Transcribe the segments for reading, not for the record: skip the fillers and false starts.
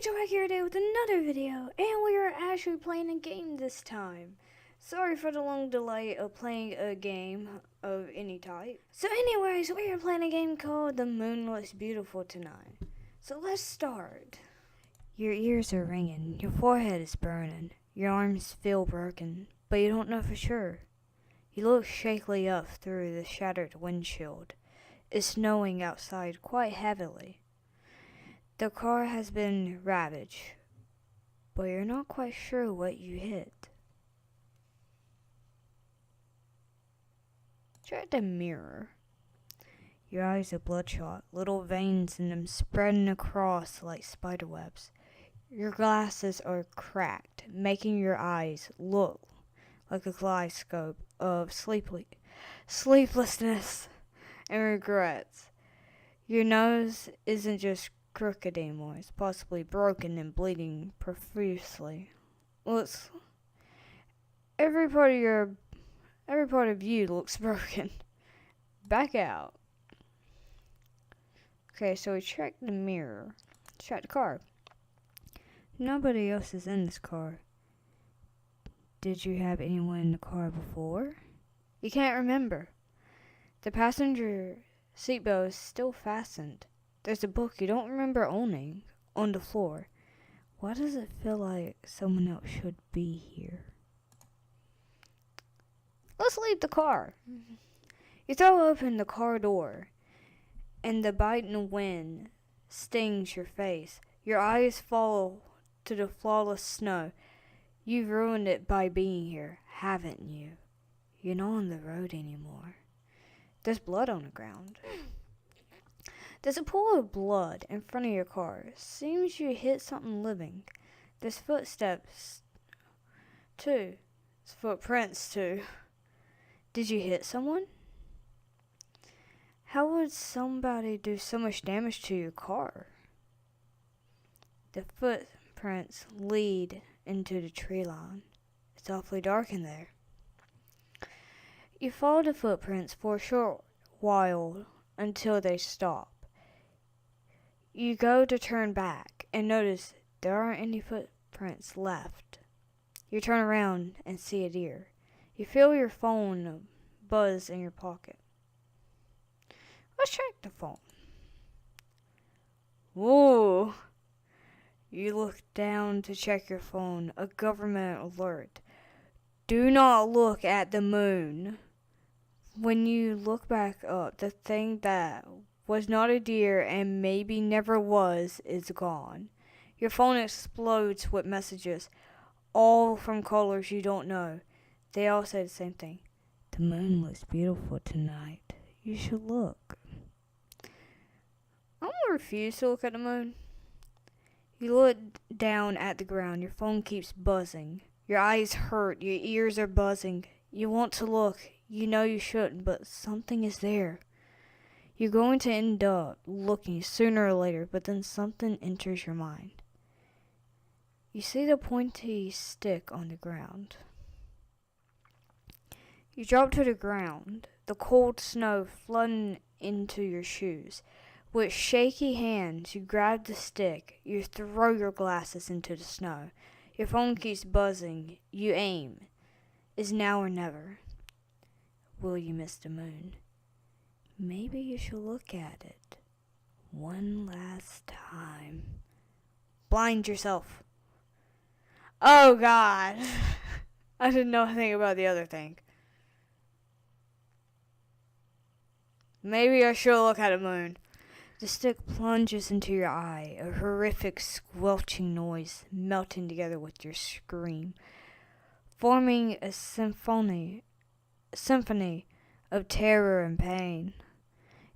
Angel back here today with another video, and we are actually playing a game this time. Sorry for the long delay of playing a game of any type. So anyways, we are playing a game called The Moon Looks Beautiful Tonight. So let's start. Your ears are ringing, your forehead is burning, your arms feel broken, but you don't know for sure. You look shakily up through the shattered windshield. It's snowing outside quite heavily. The car has been ravaged, but you're not quite sure what you hit. Check the mirror. Your eyes are bloodshot, little veins in them spreading across like spiderwebs. Your glasses are cracked, making your eyes look like a kaleidoscope of sleeplessness and regrets. Your nose isn't just crooked anymore. It's possibly broken and bleeding profusely. Looks every part of you looks broken. Back out. Okay, so we checked the mirror. Check the car. Nobody else is in this car. Did you have anyone in the car before? You can't remember. The passenger seatbelt is still fastened. There's a book you don't remember owning on the floor. Why does it feel like someone else should be here? Let's leave the car. You throw open the car door, and the biting wind stings your face. Your eyes fall to the flawless snow. You've ruined it by being here, haven't you? You're not on the road anymore. There's blood on the ground. There's a pool of blood in front of your car. Seems you hit something living. There's footsteps, too. There's footprints, too. Did you hit someone? How would somebody do so much damage to your car? The footprints lead into the tree line. It's awfully dark in there. You follow the footprints for a short while until they stop. You go to turn back and notice there aren't any footprints left. You turn around and see a deer. You feel your phone buzz in your pocket. Let's check the phone. Whoa! You look down to check your phone. A government alert. Do not look at the moon. When you look back up, the thing that was not a deer and maybe never was is gone. Your phone explodes with messages, all from callers you don't know. They all say the same thing. The moon looks beautiful tonight. You should look. I'm gonna refuse to look at the moon. You look down at the ground. Your phone keeps buzzing. Your eyes hurt. Your ears are buzzing. You want to look. You know you shouldn't, but something is there. You're going to end up looking sooner or later, but then something enters your mind. You see the pointy stick on the ground. You drop to the ground, the cold snow flooding into your shoes. With shaky hands, you grab the stick. You throw your glasses into the snow. Your phone keeps buzzing. You aim. It's now or never. Will you miss the moon? Maybe you should look at it one last time. Blind yourself. Oh God. I didn't know anything about the other thing. Maybe I should look at the moon. The stick plunges into your eye, a horrific squelching noise melting together with your scream, forming a symphony of terror and pain.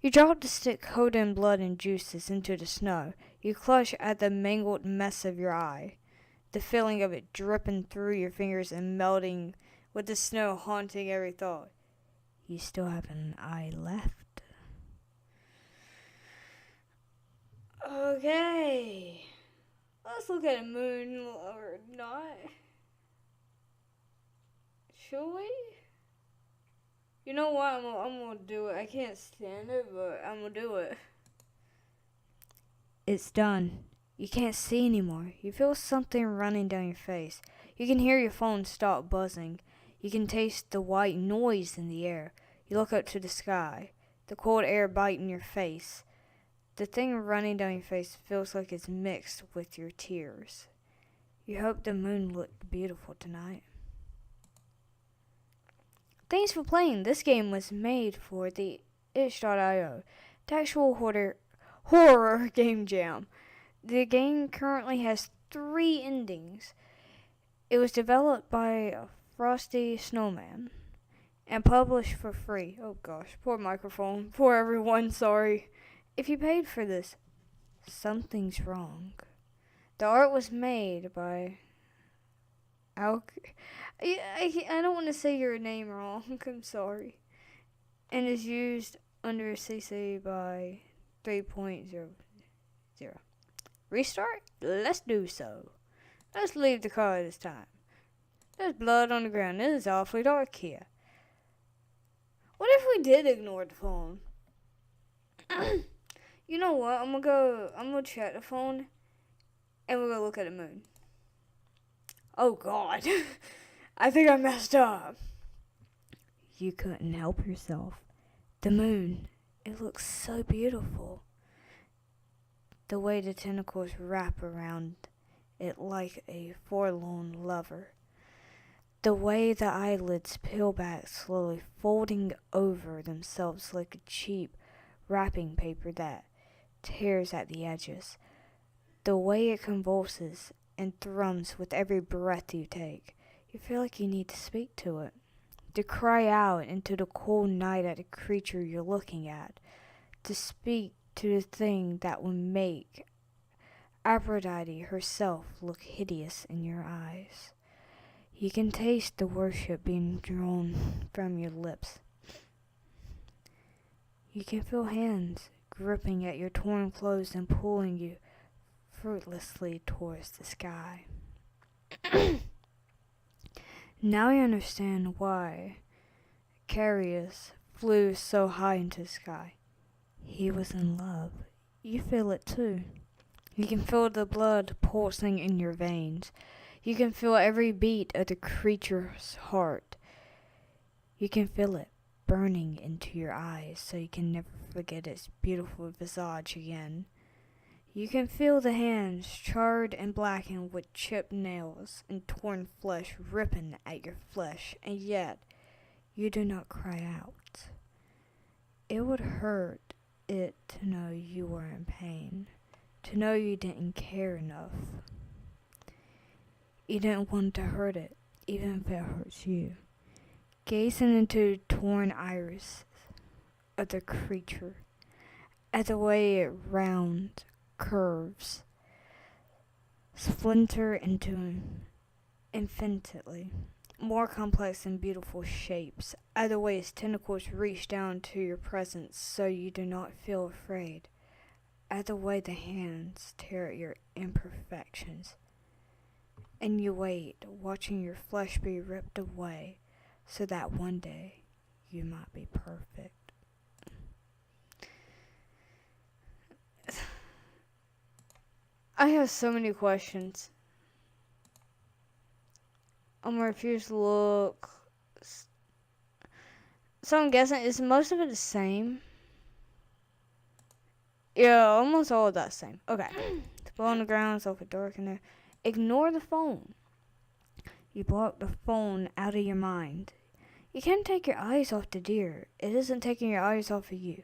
You drop the stick coated in blood and juices into the snow. You clutch at the mangled mess of your eye, the feeling of it dripping through your fingers and melting with the snow haunting every thought. You still have an eye left. Okay. Let's look at the moon or not. Should we? You know what? I'm gonna do it. I can't stand it, but I'm gonna do it. It's done. You can't see anymore. You feel something running down your face. You can hear your phone stop buzzing. You can taste the white noise in the air. You look up to the sky. The cold air biting your face. The thing running down your face feels like it's mixed with your tears. You hope the moon looked beautiful tonight. Thanks for playing. This game was made for the itch.io, the actual horror game jam. The game currently has 3 endings. It was developed by Frosty Snowman and published for free. Oh gosh, poor microphone. Poor everyone, sorry. If you paid for this, something's wrong. The art was made by I don't want to say your name wrong. I'm sorry. And is used under CC by 3.0. Restart? Let's do so. Let's leave the car this time. There's blood on the ground. It is awfully dark here. What if we did ignore the phone? You know what? I'm gonna check the phone and we're gonna look at the moon. Oh God. I think I messed up. You couldn't help yourself. The moon, it looks so beautiful. The way the tentacles wrap around it like a forlorn lover. The way the eyelids peel back slowly, folding over themselves like a cheap wrapping paper that tears at the edges. The way it convulses and thrums with every breath you take. You feel like you need to speak to it. To cry out into the cold night at the creature you're looking at. To speak to the thing that would make Aphrodite herself look hideous in your eyes. You can taste the worship being drawn from your lips. You can feel hands gripping at your torn clothes and pulling you fruitlessly towards the sky. Now you understand why Carius flew so high into the sky. He was in love. You feel it too. You can feel the blood pulsing in your veins. You can feel every beat of the creature's heart. You can feel it burning into your eyes so you can never forget its beautiful visage again. You can feel the hands charred and blackened with chipped nails and torn flesh ripping at your flesh, and yet you do not cry out. It would hurt it to know you were in pain, to know you didn't care enough. You didn't want to hurt it, even if it hurts you. Gazing into the torn iris of the creature, at the way it round curves, splinter into infinitely more complex and beautiful shapes, at the way its tentacles reach down to your presence so you do not feel afraid, at the way the hands tear at your imperfections, and you wait, watching your flesh be ripped away so that one day you might be perfect. I have so many questions. I'm gonna refuse to look. So I'm guessing, is most of it the same? Yeah, almost all of that's the same. Okay. The blow on the ground, it's awfully dark in there. Ignore the phone. You block the phone out of your mind. You can't take your eyes off the deer. It isn't taking your eyes off of you.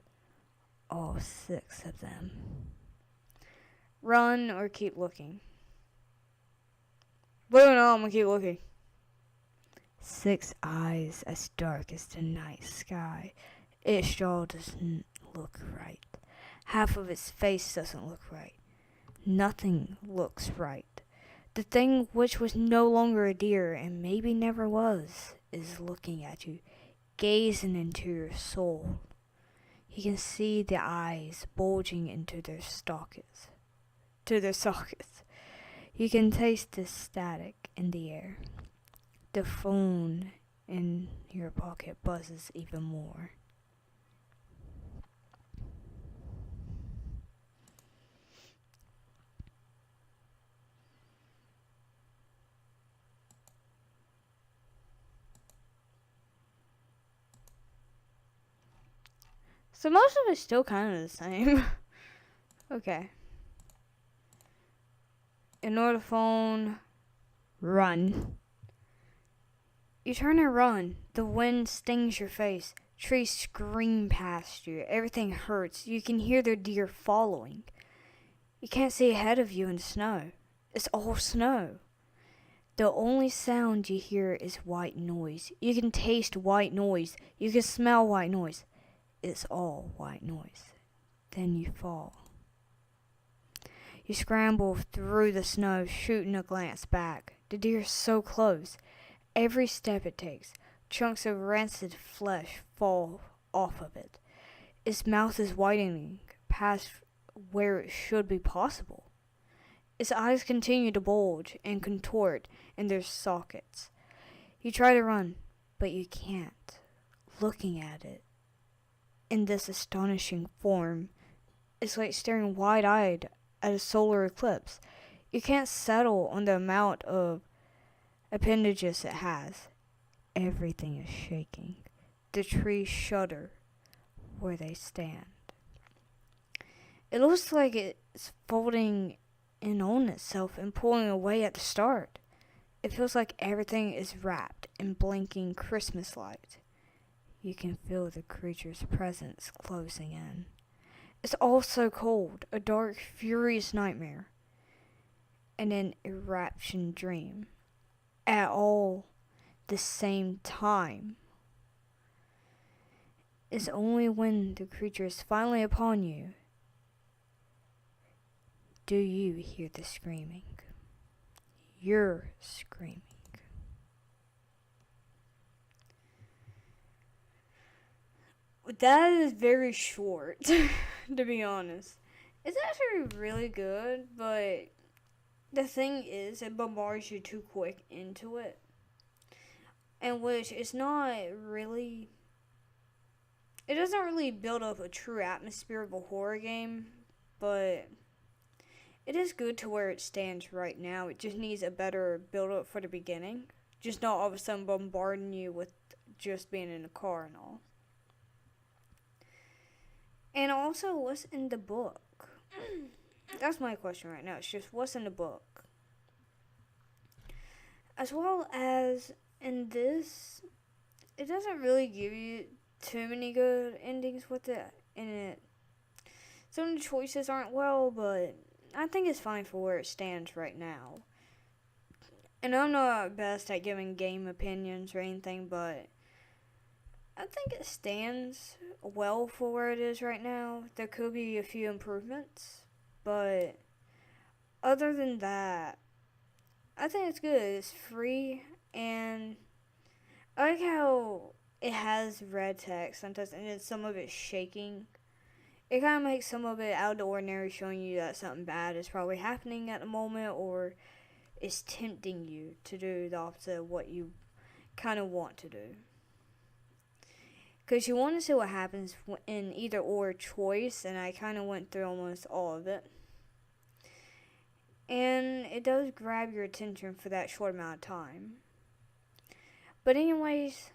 All 6 of them. Run or keep looking. Blue, no, I'm gonna keep looking. 6 eyes as dark as the night sky. Its jaw doesn't look right. Half of its face doesn't look right. Nothing looks right. The thing which was no longer a deer, and maybe never was, is looking at you, gazing into your soul. You can see the eyes bulging into their sockets. You can taste the static in the air. The phone in your pocket buzzes even more. So most of it's still kind of the same. Okay. Ignore the phone. Run. You turn and run. The wind stings your face. Trees scream past you. Everything hurts. You can hear the deer following. You can't see ahead of you in the snow. It's all snow. The only sound you hear is white noise. You can taste white noise. You can smell white noise. It's all white noise. Then you fall. You scramble through the snow, shooting a glance back. The deer is so close. Every step it takes, chunks of rancid flesh fall off of it. Its mouth is widening past where it should be possible. Its eyes continue to bulge and contort in their sockets. You try to run, but you can't. Looking at it in this astonishing form, it's like staring wide-eyed at a solar eclipse. You can't settle on the amount of appendages it has. Everything is shaking. The trees shudder where they stand. It looks like it's folding in on itself and pulling away at the start. It feels like everything is wrapped in blinking Christmas lights. You can feel the creature's presence closing in. It's all so cold, a dark, furious nightmare, and an eruption dream at all the same time. It's only when the creature is finally upon you do you hear the screaming. You're screaming. That is very short, to be honest. It's actually really good, but the thing is, it bombards you too quick into it. And which is not really... It doesn't really build up a true atmosphere of a horror game, but it is good to where it stands right now. It just needs a better build-up for the beginning. Just not all of a sudden bombarding you with just being in a car and all. And also, what's in the book? That's my question right now. It's just, what's in the book? As well as, in this, it doesn't really give you too many good endings with it in it. Some of the choices aren't well, but I think it's fine for where it stands right now. And I'm not best at giving game opinions or anything, but I think it stands well for where it is right now. There could be a few improvements, but other than that, I think it's good. It's free, and I like how it has red text sometimes, and then some of it's shaking. It kind of makes some of it out of the ordinary, showing you that something bad is probably happening at the moment, or it's tempting you to do the opposite of what you kind of want to do. Because you want to see what happens in either or choice, and I kind of went through almost all of it. And it does grab your attention for that short amount of time. But anyways,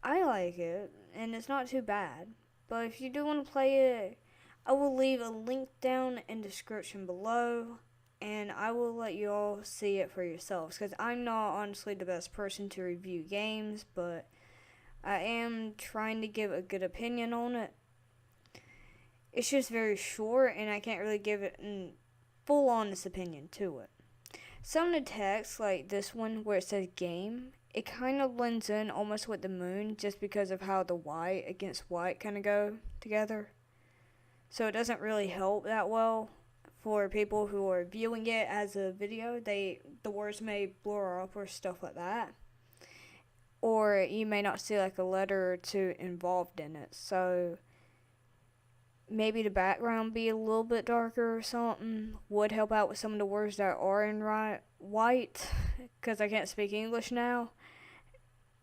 I like it, and it's not too bad. But if you do want to play it, I will leave a link down in the description below, and I will let you all see it for yourselves. Because I'm not honestly the best person to review games, but I am trying to give a good opinion on it. It's just very short, and I can't really give it a full honest opinion to it. Some of the text, like this one where it says game, it kind of blends in almost with the moon just because of how the white against white kind of go together. So it doesn't really help that well for people who are viewing it as a video. The words may blur up or stuff like that. Or you may not see like a letter or two involved in it. So maybe the background be a little bit darker or something would help out with some of the words that are in white, because I can't speak English now.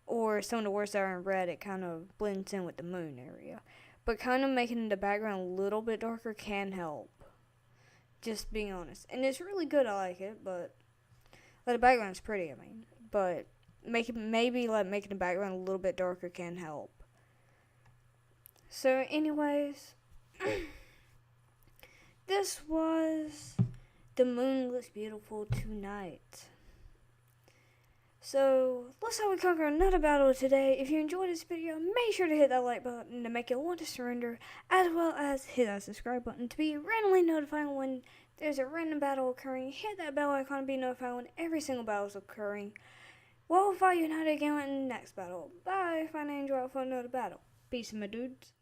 Or some of the words that are in red, it kind of blends in with the moon area. But kind of making the background a little bit darker can help. Just being honest. And it's really good, I like it, but the background's pretty, I mean. But making the background a little bit darker can help. So anyways, this was The Moon Looks Beautiful Tonight. So, let's how we conquer another battle today. If you enjoyed this video, make sure to hit that like button to make it want to surrender, as well as hit that subscribe button to be randomly notified when there's a random battle occurring. Hit that bell icon to be notified when every single battle is occurring. We'll fight you another again in the next battle. Bye, find an angel out for another battle. Peace, my dudes.